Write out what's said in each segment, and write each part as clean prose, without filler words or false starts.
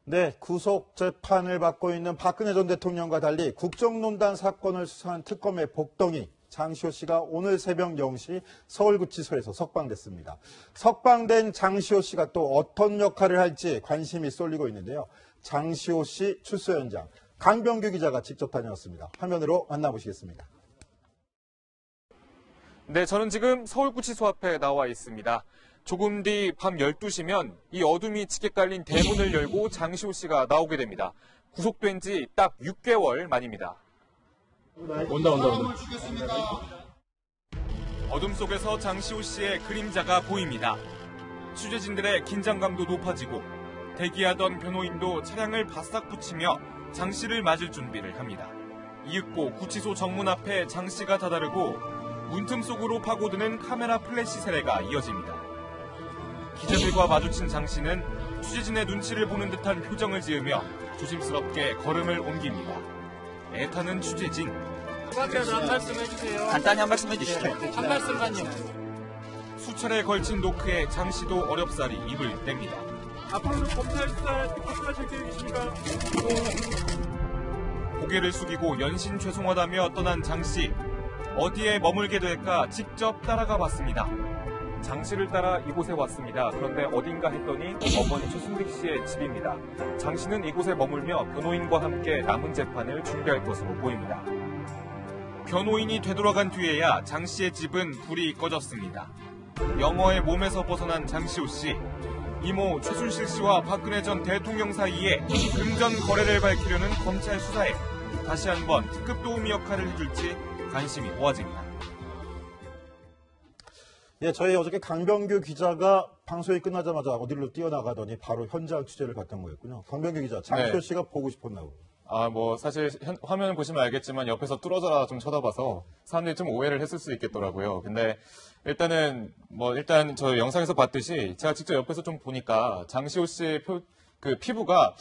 네, 구속 재판을 받고 있는 박근혜 전 대통령과 달리 국정농단 사건을 수사한 특검의 복덩이 장시호 씨가 오늘 새벽 0시 서울구치소에서 석방됐습니다. 석방된 장시호 씨가 또 어떤 역할을 할지 관심이 쏠리고 있는데요. 장시호 씨 출소 현장 강병규 기자가 직접 다녀왔습니다. 화면으로 만나보시겠습니다. 네, 저는 지금 서울구치소 앞에 나와 있습니다. 조금 뒤 밤 12시면 이 어둠이 짙게 깔린 대문을 열고 장시호 씨가 나오게 됩니다. 구속된 지 딱 6개월 만입니다. 온다. 어둠 속에서 장시호 씨의 그림자가 보입니다. 취재진들의 긴장감도 높아지고 대기하던 변호인도 차량을 바싹 붙이며 장 씨를 맞을 준비를 합니다. 이윽고 구치소 정문 앞에 장 씨가 다다르고 문틈 속으로 파고드는 카메라 플래시 세례가 이어집니다. 기자들과 마주친 장 씨는 취재진의 눈치를 보는 듯한 표정을 지으며 조심스럽게 걸음을 옮깁니다. 애타는 취재진. 한 말씀 해주세요. 간단히 한 말씀 해주시죠. 한 말씀만요. 수차례 걸친 노크에 장 씨도 어렵사리 입을 뗍니다. 앞으로는 검찰 수사에 집중하실 계획이십니까? 고개를 숙이고 연신 죄송하다며 떠난 장 씨. 어디에 머물게 될까 직접 따라가 봤습니다. 장 씨를 따라 이곳에 왔습니다. 그런데 어딘가 했더니 어머니 최순득 씨의 집입니다. 장 씨는 이곳에 머물며 변호인과 함께 남은 재판을 준비할 것으로 보입니다. 변호인이 되돌아간 뒤에야 장 씨의 집은 불이 꺼졌습니다. 영어의 몸에서 벗어난 장시호 씨. 이모 최순실 씨와 박근혜 전 대통령 사이에 금전 거래를 밝히려는 검찰 수사에 다시 한번 특급 도우미 역할을 해줄지 관심이 모아집니다. 예, 저희 어저께 강병규 기자가 방송이 끝나자마자 어디로 뛰어나가더니 바로 현장 취재를 갔던 거였군요. 강병규 기자, 장시호 씨가 보고 싶었나 보요. 사실 화면 보시면 알겠지만 옆에서 뚫어져라 좀 쳐다봐서 사람들이 좀 오해를 했을 수 있겠더라고요. 근데 일단 저 영상에서 봤듯이 제가 직접 옆에서 좀 보니까 장시호 씨의 피부가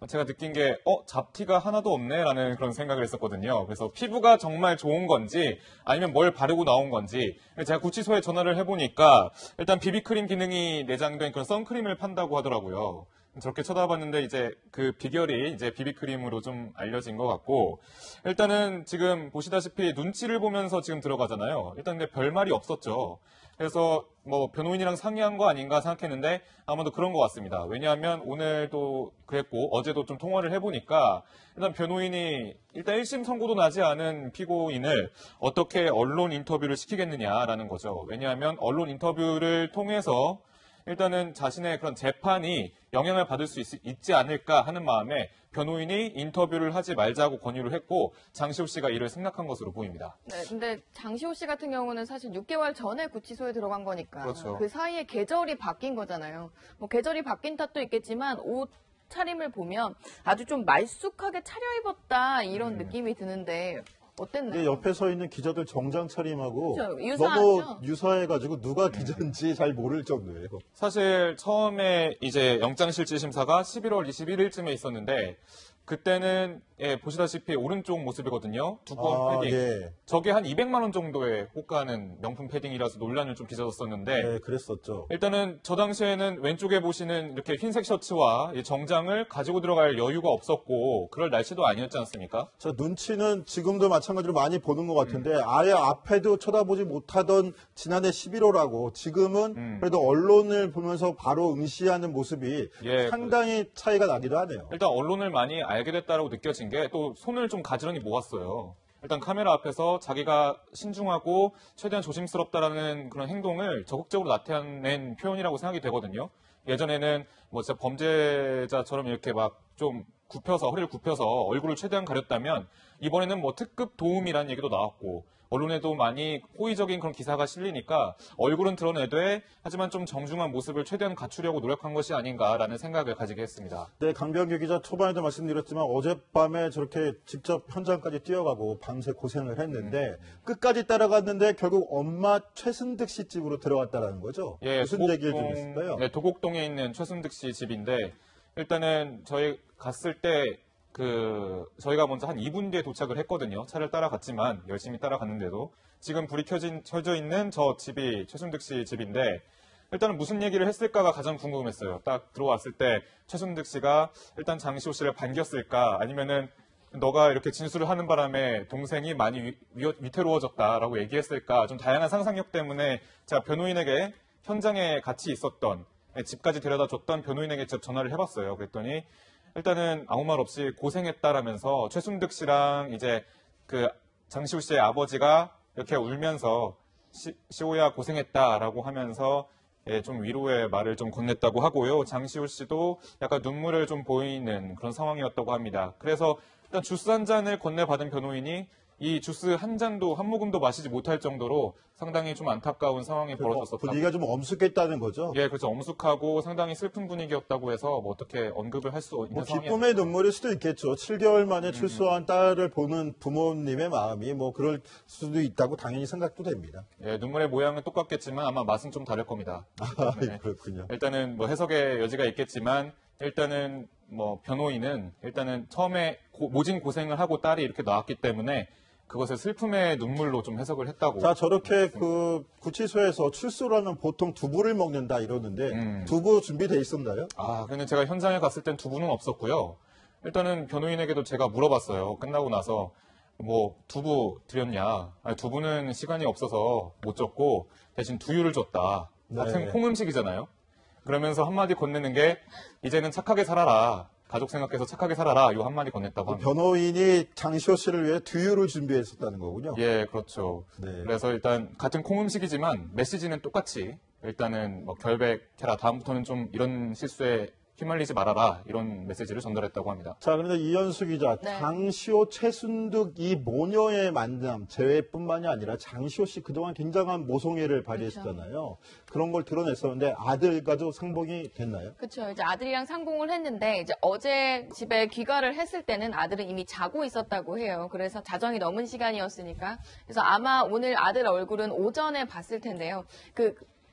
제가 느낀 게 잡티가 하나도 없네라는 그런 생각을 했었거든요. 그래서 피부가 정말 좋은 건지 아니면 뭘 바르고 나온 건지 제가 구치소에 전화를 해보니까 일단 비비크림 기능이 내장된 그런 선크림을 판다고 하더라고요. 저렇게 쳐다봤는데 이제 그 비결이 이제 비비크림으로 좀 알려진 것 같고 일단은 지금 보시다시피 눈치를 보면서 지금 들어가잖아요. 일단 근데 별말이 없었죠. 그래서 변호인이랑 상의한 거 아닌가 생각했는데 아마도 그런 것 같습니다. 왜냐하면 오늘도 그랬고 어제도 좀 통화를 해보니까 일단 변호인이 일단 1심 선고도 나지 않은 피고인을 어떻게 언론 인터뷰를 시키겠느냐라는 거죠. 왜냐하면 언론 인터뷰를 통해서 일단은 자신의 그런 재판이 영향을 받을 수 있지 않을까 하는 마음에 변호인이 인터뷰를 하지 말자고 권유를 했고 장시호 씨가 이를 생각한 것으로 보입니다. 네, 근데 장시호 씨 같은 경우는 사실 6개월 전에 구치소에 들어간 거니까 그렇죠. 그 사이에 계절이 바뀐 거잖아요. 계절이 바뀐 탓도 있겠지만 옷 차림을 보면 아주 좀 말쑥하게 차려입었다 이런 느낌이 드는데 어땠나요? 옆에 서 있는 기자들 정장 차림하고 그렇죠. 유사하죠? 너무 유사해가지고 누가 기자인지 잘 모를 정도예요. 사실 처음에 이제 영장실질심사가 11월 21일쯤에 있었는데 그때는 보시다시피 오른쪽 모습이거든요. 두꺼운 패딩. 예. 저게 한 200만 원 정도에 호가하는 명품 패딩이라서 논란을 좀 빚어졌었는데 네, 그랬었죠. 일단은 저 당시에는 왼쪽에 보시는 이렇게 흰색 셔츠와 이 정장을 가지고 들어갈 여유가 없었고 그럴 날씨도 아니었지 않습니까? 저 눈치는 지금도 마찬가지로 많이 보는 것 같은데 아예 앞에도 쳐다보지 못하던 지난해 11월하고 지금은 그래도 언론을 보면서 바로 응시하는 모습이 상당히 차이가 나기도 하네요. 일단 언론을 많이 알게 됐다라고 느껴진 게 또 손을 좀 가지런히 모았어요. 일단 카메라 앞에서 자기가 신중하고 최대한 조심스럽다라는 그런 행동을 적극적으로 나타낸 표현이라고 생각이 되거든요. 예전에는 진짜 범죄자처럼 이렇게 막 좀 허리를 굽혀서 얼굴을 최대한 가렸다면 이번에는 특급 도움이라는 얘기도 나왔고 언론에도 많이 호의적인 그런 기사가 실리니까 얼굴은 드러내되 하지만 좀 정중한 모습을 최대한 갖추려고 노력한 것이 아닌가라는 생각을 가지게 했습니다. 네, 강병규 기자 초반에도 말씀드렸지만 어젯밤에 저렇게 직접 현장까지 뛰어가고 밤새 고생을 했는데 끝까지 따라갔는데 결국 엄마 최순득 씨 집으로 들어갔다라는 거죠? 무슨 얘기를 좀 했을까요? 네, 도곡동에 있는 최순득 씨 집인데 일단은 저희 갔을 때 저희가 먼저 한 2분 뒤에 도착을 했거든요. 차를 따라갔지만 열심히 따라갔는데도 지금 불이 켜져 있는 저 집이 최순득 씨 집인데 일단은 무슨 얘기를 했을까가 가장 궁금했어요. 딱 들어왔을 때 최순득 씨가 일단 장시호 씨를 반겼을까 아니면은 너가 이렇게 진술을 하는 바람에 동생이 많이 위태로워졌다라고 얘기했을까 좀 다양한 상상력 때문에 제가 변호인에게 현장에 같이 있었던 집까지 데려다 줬던 변호인에게 직접 전화를 해봤어요. 그랬더니 일단은 아무 말 없이 고생했다라면서 최순득 씨랑 이제 그 장시호 씨의 아버지가 이렇게 울면서 시호야 고생했다라고 하면서 좀 위로의 말을 좀 건넸다고 하고요. 장시호 씨도 약간 눈물을 좀 보이는 그런 상황이었다고 합니다. 그래서 일단 주스 한 잔을 건네받은 변호인이 이 주스 한 잔도 한 모금도 마시지 못할 정도로 상당히 좀 안타까운 상황이 벌어졌었다. 분위기가 좀 엄숙했다는 거죠. 예, 그렇죠. 엄숙하고 상당히 슬픈 분위기였다고 해서 뭐 어떻게 언급을 할 수 있는 상황이 기쁨의 눈물일 수도 있겠죠. 7개월 만에 출소한 딸을 보는 부모님의 마음이 뭐 그럴 수도 있다고 당연히 생각도 됩니다. 예, 눈물의 모양은 똑같겠지만 아마 맛은 좀 다를 겁니다. 네. 그렇군요. 일단은 뭐 해석의 여지가 있겠지만 일단은 뭐 변호인은 일단은 처음에 모진 고생을 하고 딸이 이렇게 나왔기 때문에 그것을 슬픔의 눈물로 좀 해석을 했다고. 자, 저렇게 그 구치소에서 출소를 하면 보통 두부를 먹는다 이러는데 두부 준비돼 있었나요? 아, 근데 제가 현장에 갔을 땐 두부는 없었고요. 일단은 변호인에게도 제가 물어봤어요. 끝나고 나서 뭐 두부 드렸냐? 아니, 두부는 시간이 없어서 못 줬고 대신 두유를 줬다. 같은 콩 음식이잖아요. 그러면서 한마디 건네는 게 이제는 착하게 살아라. 가족 생각해서 착하게 살아라. 이 한마디 건넸다고 합니다. 변호인이 장시호 씨를 위해 두유를 준비했었다는 거군요. 예, 그렇죠. 네. 그래서 일단 같은 콩 음식이지만 메시지는 똑같이 일단은 뭐 결백해라. 다음부터는 좀 이런 실수에 휘말리지 말아라. 이런 메시지를 전달했다고 합니다. 자, 그런데 이현수 기자, 네. 장시호, 최순득 이 모녀의 만남, 재회뿐만이 아니라 장시호 씨 그동안 굉장한 모성애를 발휘했잖아요. 그런 걸 드러냈었는데 아들과도 상봉이 됐나요? 그렇죠. 이제 아들이랑 상봉을 했는데 이제 어제 집에 귀가를 했을 때는 아들은 이미 자고 있었다고 해요. 그래서 자정이 넘은 시간이었으니까. 그래서 아마 오늘 아들 얼굴은 오전에 봤을 텐데요.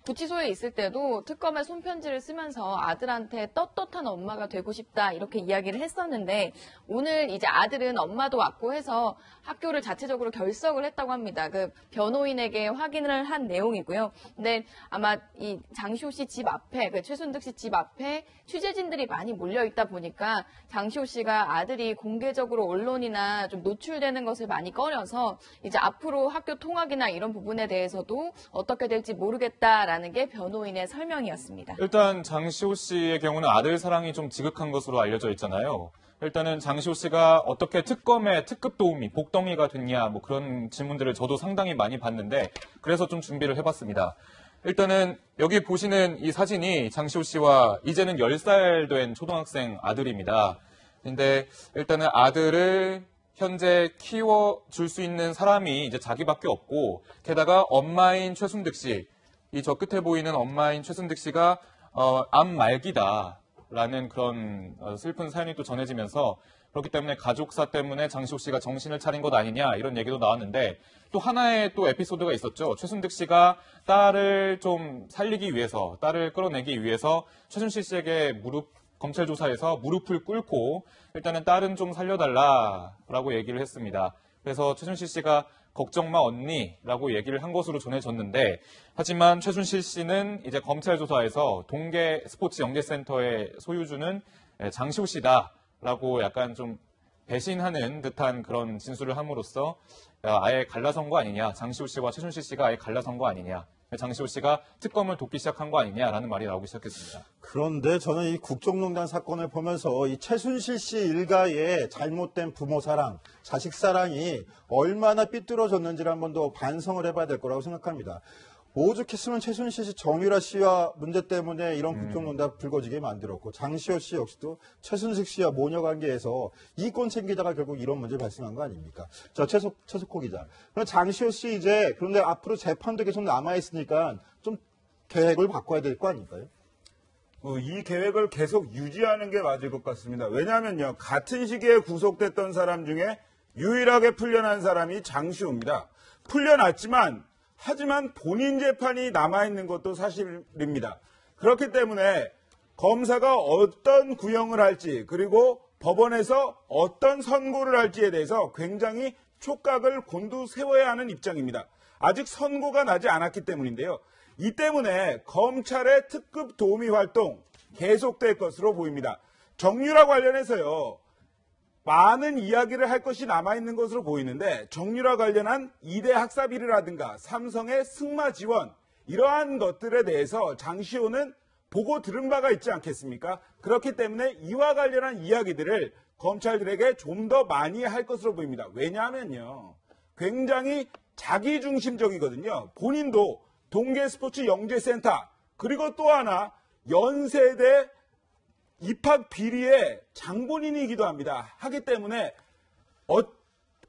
구치소에 있을 때도 특검에 손편지를 쓰면서 아들한테 떳떳한 엄마가 되고 싶다 이렇게 이야기를 했었는데 오늘 이제 아들은 엄마도 왔고 해서 학교를 자체적으로 결석을 했다고 합니다. 그 변호인에게 확인을 한 내용이고요. 근데 아마 이 장시호 씨 집 앞에 최순득 씨 집 앞에 취재진들이 많이 몰려 있다 보니까 장시호 씨가 아들이 공개적으로 언론이나 좀 노출되는 것을 많이 꺼려서 이제 앞으로 학교 통학이나 이런 부분에 대해서도 어떻게 될지 모르겠다. 라는 게 변호인의 설명이었습니다. 일단 장시호 씨의 경우는 아들 사랑이 좀 지극한 것으로 알려져 있잖아요. 일단은 장시호 씨가 어떻게 특검의 특급 도우미, 복덩이가 됐냐 뭐 그런 질문들을 저도 상당히 많이 봤는데 그래서 좀 준비를 해봤습니다. 일단은 여기 보시는 이 사진이 장시호 씨와 이제는 10살 된 초등학생 아들입니다. 근데 일단은 아들을 현재 키워줄 수 있는 사람이 이제 자기밖에 없고 게다가 엄마인 최순득 씨 이 저 끝에 보이는 엄마인 최순득 씨가 암 말기다라는 그런 슬픈 사연이 또 전해지면서 그렇기 때문에 가족사 때문에 장시호 씨가 정신을 차린 것 아니냐 이런 얘기도 나왔는데 또 하나의 또 에피소드가 있었죠. 최순득 씨가 딸을 좀 살리기 위해서 딸을 끌어내기 위해서 최순실 씨에게 검찰 조사에서 무릎을 꿇고 일단은 딸은 좀 살려달라라고 얘기를 했습니다. 그래서 최순실 씨가 걱정 마 언니라고 얘기를 한 것으로 전해졌는데 하지만 최순실 씨는 이제 검찰 조사에서 동계 스포츠 연계센터의 소유주는 장시호 씨다라고 약간 좀 배신하는 듯한 그런 진술을 함으로써 아예 갈라선 거 아니냐, 장시호 씨와 최순실 씨가 아예 갈라선 거 아니냐, 장시호 씨가 특검을 돕기 시작한 거 아니냐라는 말이 나오기 시작했습니다. 그런데 저는 이 국정농단 사건을 보면서 이 최순실 씨 일가의 잘못된 부모 사랑, 자식 사랑이 얼마나 삐뚤어졌는지를 한 번 더 반성을 해봐야 될 거라고 생각합니다. 오죽했으면 최순실 씨, 정유라 씨와 문제 때문에 이런 국정농단 불거지게 만들었고 장시호 씨 역시도 최순실 씨와 모녀 관계에서 이권 챙기다가 결국 이런 문제 발생한 거 아닙니까? 자, 최석호 기자. 그럼 장시호 씨 이제 그런데 앞으로 재판도 계속 남아있으니까 좀 계획을 바꿔야 될 거 아닐까요? 이 계획을 계속 유지하는 게 맞을 것 같습니다. 왜냐하면요, 같은 시기에 구속됐던 사람 중에 유일하게 풀려난 사람이 장시호입니다. 풀려났지만 하지만 본인 재판이 남아있는 것도 사실입니다. 그렇기 때문에 검사가 어떤 구형을 할지 그리고 법원에서 어떤 선고를 할지에 대해서 굉장히 촉각을 곤두세워야 하는 입장입니다. 아직 선고가 나지 않았기 때문인데요. 이 때문에 검찰의 특급 도우미 활동 계속될 것으로 보입니다. 정유라 관련해서요. 많은 이야기를 할 것이 남아있는 것으로 보이는데 정유라 관련한 2대 학사 비리라든가 삼성의 승마 지원 이러한 것들에 대해서 장시호는 보고 들은 바가 있지 않겠습니까? 그렇기 때문에 이와 관련한 이야기들을 검찰들에게 좀 더 많이 할 것으로 보입니다. 왜냐하면요. 굉장히 자기중심적이거든요. 본인도 동계스포츠 영재센터 그리고 또 하나 연세대 입학 비리의 장본인이기도 합니다. 하기 때문에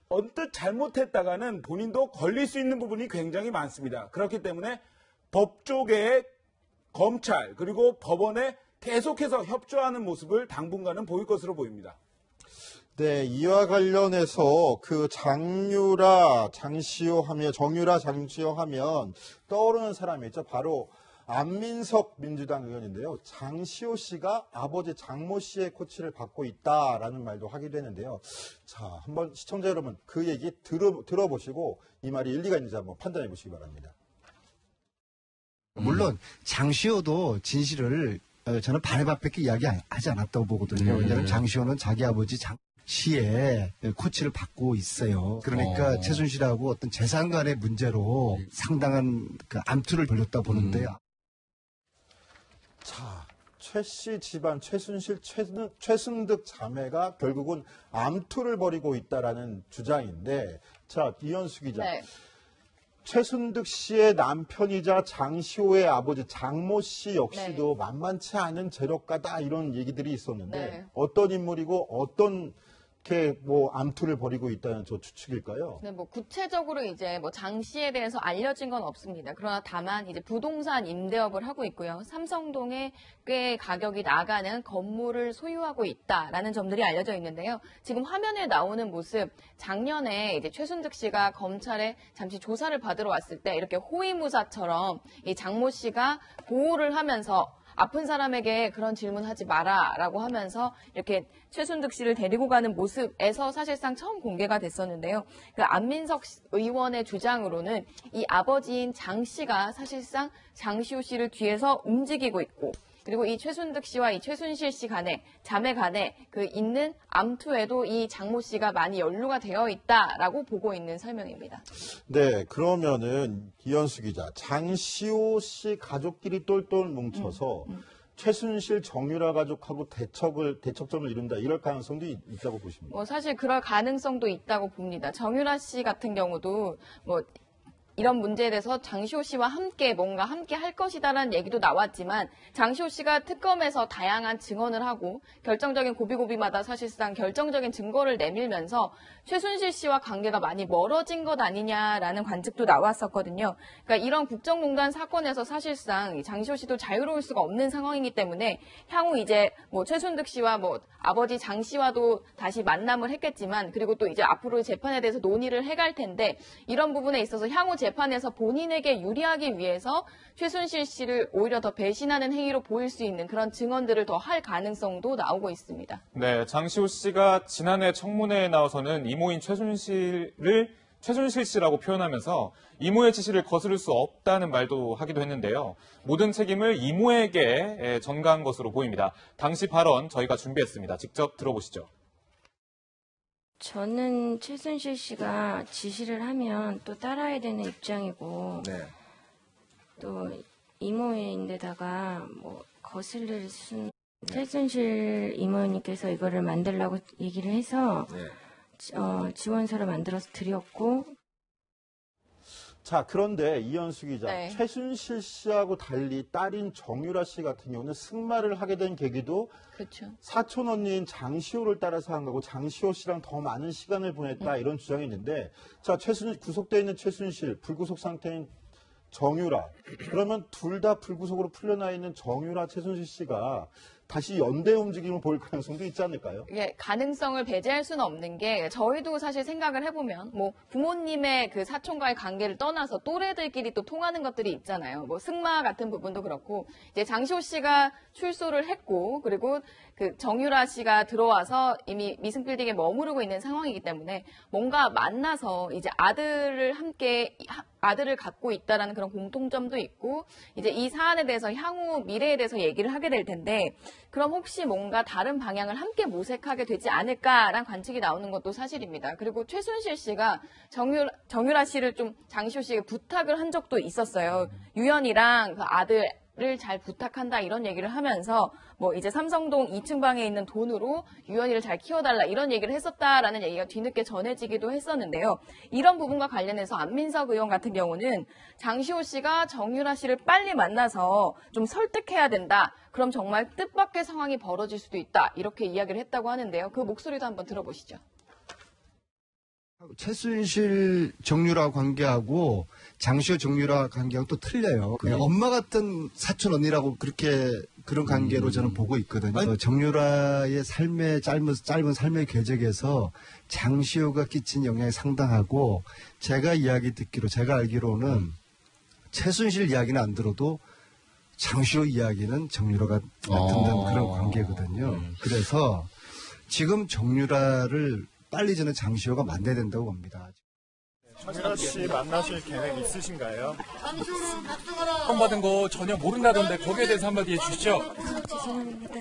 언뜻 잘못했다가는 본인도 걸릴 수 있는 부분이 굉장히 많습니다. 그렇기 때문에 법조계의 검찰 그리고 법원에 계속해서 협조하는 모습을 당분간은 보일 것으로 보입니다. 네, 이와 관련해서 그 정유라, 장시호 하면 떠오르는 사람이 있죠. 바로 안민석 민주당 의원인데요. 장시호 씨가 아버지 장모 씨의 코치를 받고 있다라는 말도 하기도 했는데요. 자, 한번 시청자 여러분 그 얘기 들어보시고 이 말이 일리가 있는지 한번 판단해 보시기 바랍니다. 물론 장시호도 진실을 저는 반에밖에 이야기하지 않았다고 보거든요. 왜냐하면 장시호는 자기 아버지 장 씨의 코치를 받고 있어요. 그러니까 최순실하고 어떤 재산 간의 문제로 상당한 그 암투를 벌였다 보는데. 자, 최 씨 집안 최순실, 최순득 자매가 결국은 암투를 벌이고 있다라는 주장인데, 자, 이현수 기자. 네. 최순득 씨의 남편이자 장시호의 아버지 장모 씨 역시도 네. 만만치 않은 재력가다 이런 얘기들이 있었는데 네. 어떤 인물이고 어떤 게 뭐 암투를 벌이고 있다는 저 추측일까요? 네, 뭐 구체적으로 이제 뭐 장 씨에 대해서 알려진 건 없습니다. 그러나 다만 이제 부동산 임대업을 하고 있고요. 삼성동에 꽤 가격이 나가는 건물을 소유하고 있다라는 점들이 알려져 있는데요. 지금 화면에 나오는 모습, 작년에 이제 최순득 씨가 검찰에 잠시 조사를 받으러 왔을 때 이렇게 호위무사처럼 이 장모 씨가 보호를 하면서 아픈 사람에게 그런 질문하지 마라라고 하면서 이렇게 최순득 씨를 데리고 가는 모습에서 사실상 처음 공개가 됐었는데요. 그 안민석 의원의 주장으로는 이 아버지인 장 씨가 사실상 장시호 씨를 뒤에서 움직이고 있고 그리고 이 최순득 씨와 이 최순실 씨 간에 자매 간에 그 있는 암투에도 이 장모 씨가 많이 연루가 되어 있다라고 보고 있는 설명입니다. 네, 그러면은 이현수 기자, 장시호 씨 가족끼리 똘똘 뭉쳐서 최순실 정유라 가족하고 대척점을 이룬다 이럴 가능성도 있다고 보십니다. 뭐 사실 그럴 가능성도 있다고 봅니다. 정유라 씨 같은 경우도 뭐 이런 문제에 대해서 장시호 씨와 함께 뭔가 함께 할 것이다라는 얘기도 나왔지만 장시호 씨가 특검에서 다양한 증언을 하고 결정적인 고비고비마다 사실상 결정적인 증거를 내밀면서 최순실 씨와 관계가 많이 멀어진 것 아니냐라는 관측도 나왔었거든요. 그러니까 이런 국정농단 사건에서 사실상 장시호 씨도 자유로울 수가 없는 상황이기 때문에 향후 이제 뭐 최순득 씨와 뭐 아버지 장 씨와도 다시 만남을 했겠지만 그리고 또 이제 앞으로 재판에 대해서 논의를 해갈 텐데 이런 부분에 있어서 향후 재판에서 본인에게 유리하기 위해서 최순실 씨를 오히려 더 배신하는 행위로 보일 수 있는 그런 증언들을 더 할 가능성도 나오고 있습니다. 네, 장시호 씨가 지난해 청문회에 나와서는 이모인 최순실 씨라고 표현하면서 이모의 지시를 거스를 수 없다는 말도 하기도 했는데요. 모든 책임을 이모에게 전가한 것으로 보입니다. 당시 발언 저희가 준비했습니다. 직접 들어보시죠. 저는 최순실 씨가 지시를 하면 또 따라야 되는 입장이고 또 이모인데다가 뭐 거슬릴 수는 최순실 이모님께서 이거를 만들라고 얘기를 해서 지원서를 만들어서 드렸고. 자, 그런데 이현수 기자, 네. 최순실 씨하고 달리 딸인 정유라 씨 같은 경우는 승마를 하게 된 계기도 그렇죠. 사촌 언니인 장시호를 따라서 한 거고 장시호 씨랑 더 많은 시간을 보냈다 이런 주장이 있는데 자, 구속돼 있는 최순실, 불구속 상태인 정유라. 그러면 둘 다 불구속으로 풀려나 있는 정유라, 최순실 씨가 다시 연대 움직임을 보일 가능성도 있지 않을까요? 예, 가능성을 배제할 수는 없는 게 저희도 사실 생각을 해보면 뭐 부모님의 그 사촌과의 관계를 떠나서 또래들끼리 또 통하는 것들이 있잖아요. 뭐 승마 같은 부분도 그렇고 이제 장시호 씨가 출소를 했고 그리고 그 정유라 씨가 들어와서 이미 미승빌딩에 머무르고 있는 상황이기 때문에 뭔가 만나서 이제 아들을 함께 아들을 갖고 있다라는 그런 공통점도 있고 이제 이 사안에 대해서 향후 미래에 대해서 얘기를 하게 될 텐데 그럼 혹시 뭔가 다른 방향을 함께 모색하게 되지 않을까라는 관측이 나오는 것도 사실입니다. 그리고 최순실 씨가 정유라 씨를 좀 장시호 씨에게 부탁을 한 적도 있었어요. 유연이랑 그 아들을 잘 부탁한다 이런 얘기를 하면서 뭐 이제 삼성동 2층 방에 있는 돈으로 유연이를 잘 키워달라 이런 얘기를 했었다라는 얘기가 뒤늦게 전해지기도 했었는데요. 이런 부분과 관련해서 안민석 의원 같은 경우는 장시호 씨가 정유라 씨를 빨리 만나서 좀 설득해야 된다. 그럼 정말 뜻밖의 상황이 벌어질 수도 있다. 이렇게 이야기를 했다고 하는데요. 그 목소리도 한번 들어보시죠. 최순실 정유라 관계하고 장시호 정유라 관계하고 또 틀려요. 엄마 같은 사촌 언니라고 그런 관계로 저는 보고 있거든요. 정유라의 짧은 삶의 궤적에서 장시호가 끼친 영향이 상당하고 제가 알기로는 최순실 이야기는 안 들어도 장시호 이야기는 정유라가 듣는 그런 관계거든요. 그래서 지금 정유라를 빨리 저는 장시호가 만나야 된다고 봅니다. 정유라 씨 만나실 계획 있으신가요? 형 받은 거 전혀 모른다던데 거기에 대해서 한마디 해주시죠. 죄송합니다.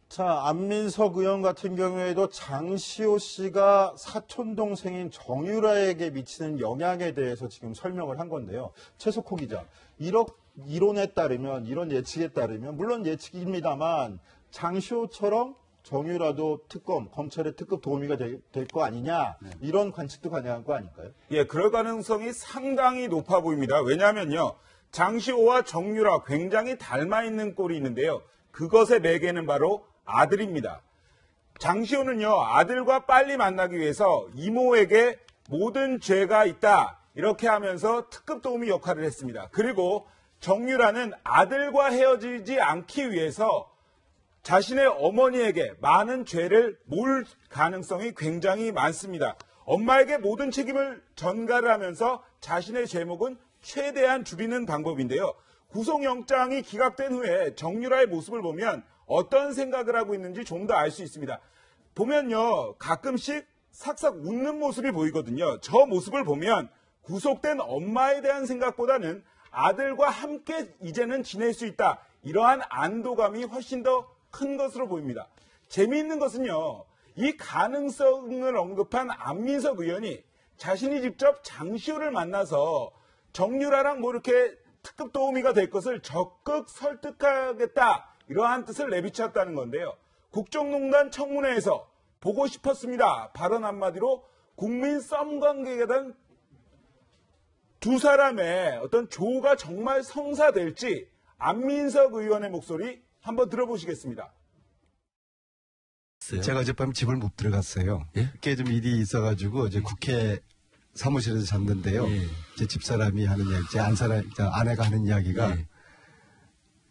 자, 안민석 의원 같은 경우에도 장시호 씨가 사촌 동생인 정유라에게 미치는 영향에 대해서 지금 설명을 한 건데요. 최석호 기자, 이론에 따르면, 이런 예측에 따르면, 물론 예측입니다만 장시호처럼 정유라도 검찰의 특급 도우미가 될 거 아니냐, 이런 관측도 가능한 거 아닐까요? 예, 그럴 가능성이 상당히 높아 보입니다. 왜냐하면요, 장시호와 정유라 굉장히 닮아 있는 꼴이 있는데요. 그것의 매개는 바로 아들입니다. 장시호는요, 아들과 빨리 만나기 위해서 이모에게 모든 죄가 있다, 이렇게 하면서 특급 도우미 역할을 했습니다. 그리고 정유라는 아들과 헤어지지 않기 위해서 자신의 어머니에게 많은 죄를 몰 가능성이 굉장히 많습니다. 엄마에게 모든 책임을 전가를 하면서 자신의 죄목은 최대한 줄이는 방법인데요. 구속영장이 기각된 후에 정유라의 모습을 보면 어떤 생각을 하고 있는지 좀 더 알 수 있습니다. 보면요, 가끔씩 삭삭 웃는 모습이 보이거든요. 저 모습을 보면 구속된 엄마에 대한 생각보다는 아들과 함께 이제는 지낼 수 있다, 이러한 안도감이 훨씬 더 큰 것으로 보입니다. 재미있는 것은요, 이 가능성을 언급한 안민석 의원이 자신이 직접 장시호를 만나서 정유라랑 뭐 이렇게 특급 도우미가 될 것을 적극 설득하겠다, 이러한 뜻을 내비쳤다는 건데요. 국정농단 청문회에서 보고 싶었습니다 발언 한마디로 국민 썸 관계에 대한 두 사람의 어떤 조가 정말 성사될지 안민석 의원의 목소리 한번 들어보시겠습니다. 제가 어젯밤 집을 못 들어갔어요. 그게 좀 일이 있어가지고 이제 국회 사무실에서 잤는데요. 제 집사람이 하는 이야기, 제 아내가 하는 이야기가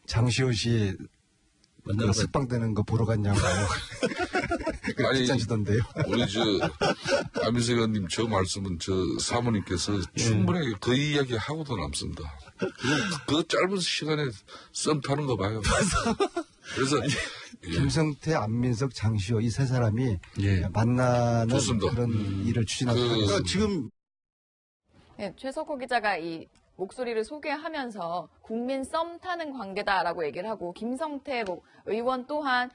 장시호 씨 석방되는 거 보러 갔냐고 아니, 귀찮으시던데요. 우리 안민석 의원님 저 말씀은 사모님께서 충분히 그 이야기 하고도 남습니다. 그 짧은 시간에 썸 타는 거 봐요. 그래서 김성태, 안민석, 장시호 이 세 사람이 만나는 좋습니다. 그런 일을 추진하고 있습니다. 지금 네, 최석호 기자가 이 목소리를 소개하면서 국민 썸 타는 관계다라고 얘기를 하고 김성태 의원 또한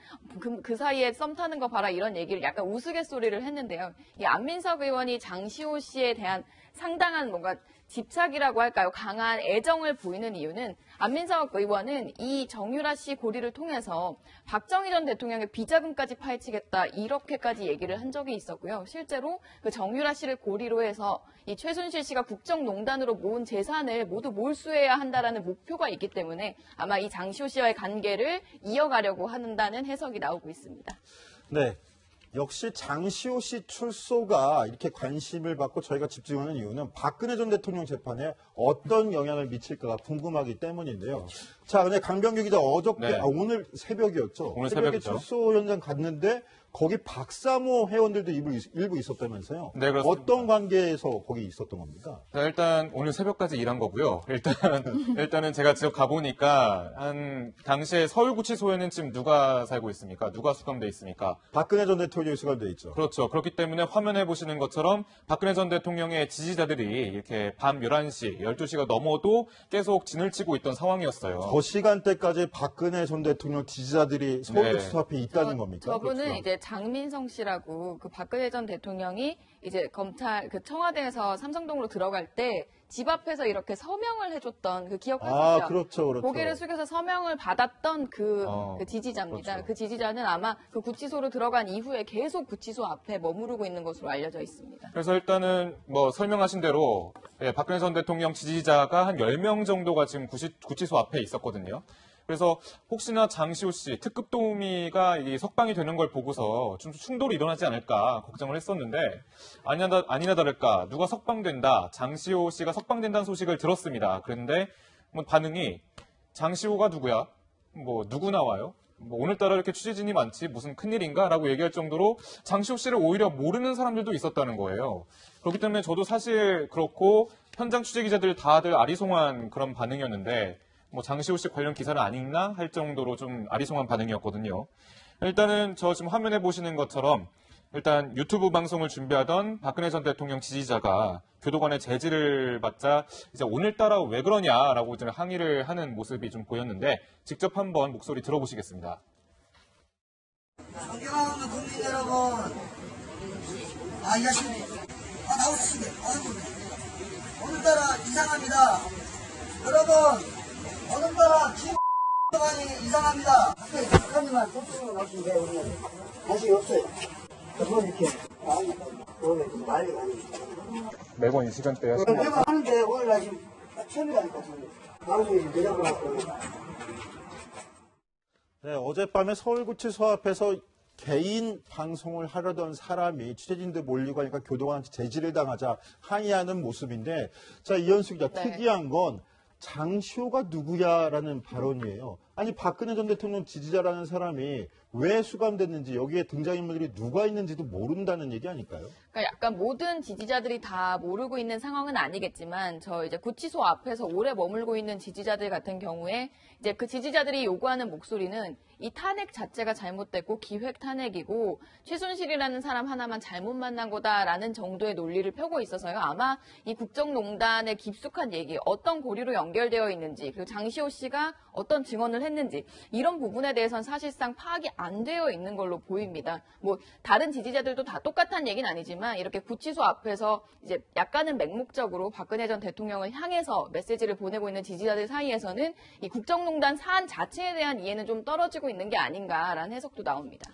그 사이에 썸 타는 거 봐라 이런 얘기를 약간 우스갯소리를 했는데요. 이 안민석 의원이 장시호 씨에 대한 상당한 뭔가 집착이라고 할까요? 강한 애정을 보이는 이유는 안민석 의원은 이 정유라 씨 고리를 통해서 박정희 전 대통령의 비자금까지 파헤치겠다 이렇게까지 얘기를 한 적이 있었고요. 실제로 그 정유라 씨를 고리로 해서 이 최순실 씨가 국정농단으로 모은 재산을 모두 몰수해야 한다라는 목표가 있기 때문에 아마 이 장시호 씨와의 관계를 이어가려고 한다는 해석이 나오고 있습니다. 네. 역시 장시호 씨 출소가 이렇게 관심을 받고 저희가 집중하는 이유는 박근혜 전 대통령 재판에 어떤 영향을 미칠까가 궁금하기 때문인데요. 자, 근데 강병규 기자 어저께, 네. 오늘 새벽이었죠. 오늘 새벽에 새벽이죠. 출소 현장 갔는데 거기 박사모 회원들도 일부 있었다면서요? 네, 그렇습니다. 어떤 관계에서 거기 있었던 겁니까? 자, 일단 오늘 새벽까지 일한 거고요. 일단은 제가 직접 가보니까 당시에 서울구치소에는 지금 누가 살고 있습니까? 누가 수감돼 있습니까? 박근혜 전 대통령이 수감돼 있죠. 그렇죠. 그렇기 때문에 화면에 보시는 것처럼 박근혜 전 대통령의 지지자들이 이렇게 밤 11시, 12시가 넘어도 계속 진을 치고 있던 상황이었어요. 저 시간대까지 박근혜 전 대통령 지지자들이 서울구치소 앞에 있다는 겁니까? 저분은 그렇죠. 이제 장민성 씨라고 그 박근혜 전 대통령이 이제 검찰 그 청와대에서 삼성동으로 들어갈 때 집 앞에서 이렇게 서명을 해줬던 그 기억하시죠? 그렇죠, 그렇죠. 고개를 숙여서 서명을 받았던 그 지지자입니다. 그렇죠. 그 지지자는 아마 그 구치소로 들어간 이후에 계속 구치소 앞에 머무르고 있는 것으로 알려져 있습니다. 그래서 일단은 뭐 설명하신 대로 박근혜 전 대통령 지지자가 한 10명 정도가 지금 구치소 앞에 있었거든요. 그래서 혹시나 장시호 씨 특급 도우미가 이 석방이 되는 걸 보고서 좀 충돌이 일어나지 않을까 걱정을 했었는데 아니나 다를까 누가 석방된다, 장시호 씨가 석방된다는 소식을 들었습니다. 그런데 뭐 반응이 장시호가 누구야? 뭐 누구 나와요? 뭐 오늘따라 이렇게 취재진이 많지 무슨 큰일인가? 라고 얘기할 정도로 장시호 씨를 오히려 모르는 사람들도 있었다는 거예요. 그렇기 때문에 저도 사실 그렇고 현장 취재 기자들 다들 아리송한 그런 반응이었는데 뭐 장시호 씨 관련 기사를 안 읽나 할 정도로 좀 아리송한 반응이었거든요. 일단은 저 지금 화면에 보시는 것처럼 일단 유튜브 방송을 준비하던 박근혜 전 대통령 지지자가 교도관의 제지를 받자 이제 오늘따라 왜 그러냐라고 좀 항의를 하는 모습이 좀 보였는데 직접 한번 목소리 들어보시겠습니다. 존경하는 국민 여러분, 이 자식, 나오시게, 오늘따라 이상합니다. 여러분, 오늘따라 기관이 이상합니다. 북한님만 속도로 나오시는데 오늘 관심이 없어요. 그건 이렇게 오늘 난리가 아닙니다. 매번 이 시간대에 매번 하는데 오늘 나 지금 처음이라니까 지금 방송이 지금 내려보라고. 네, 어젯밤에 서울구치소 앞에서 개인 방송을 하려던 사람이 취재진들 몰리고 하니까 교도관한테 제지를 당하자 항의하는 모습인데, 자, 이현수 기자, 네. 특이한 건 장시호가 누구야라는 발언이에요. 아니, 박근혜 전 대통령 지지자라는 사람이 왜 수감됐는지, 여기에 등장인물들이 누가 있는지도 모른다는 얘기 아닐까요? 그러니까 약간 모든 지지자들이 다 모르고 있는 상황은 아니겠지만 저 이제 구치소 앞에서 오래 머물고 있는 지지자들 같은 경우에 이제 그 지지자들이 요구하는 목소리는 이 탄핵 자체가 잘못됐고 기획 탄핵이고 최순실이라는 사람 하나만 잘못 만난 거다라는 정도의 논리를 펴고 있어서요. 아마 이 국정농단의 깊숙한 얘기, 어떤 고리로 연결되어 있는지, 그리고 장시호 씨가 어떤 증언을 했는지 이런 부분에 대해서는 사실상 파악이 안 되어 있는 걸로 보입니다. 뭐 다른 지지자들도 다 똑같은 얘기는 아니지만 이렇게 구치소 앞에서 이제 약간은 맹목적으로 박근혜 전 대통령을 향해서 메시지를 보내고 있는 지지자들 사이에서는 이 국정농단 사안 자체에 대한 이해는 좀 떨어지고 있는 게 아닌가라는 해석도 나옵니다.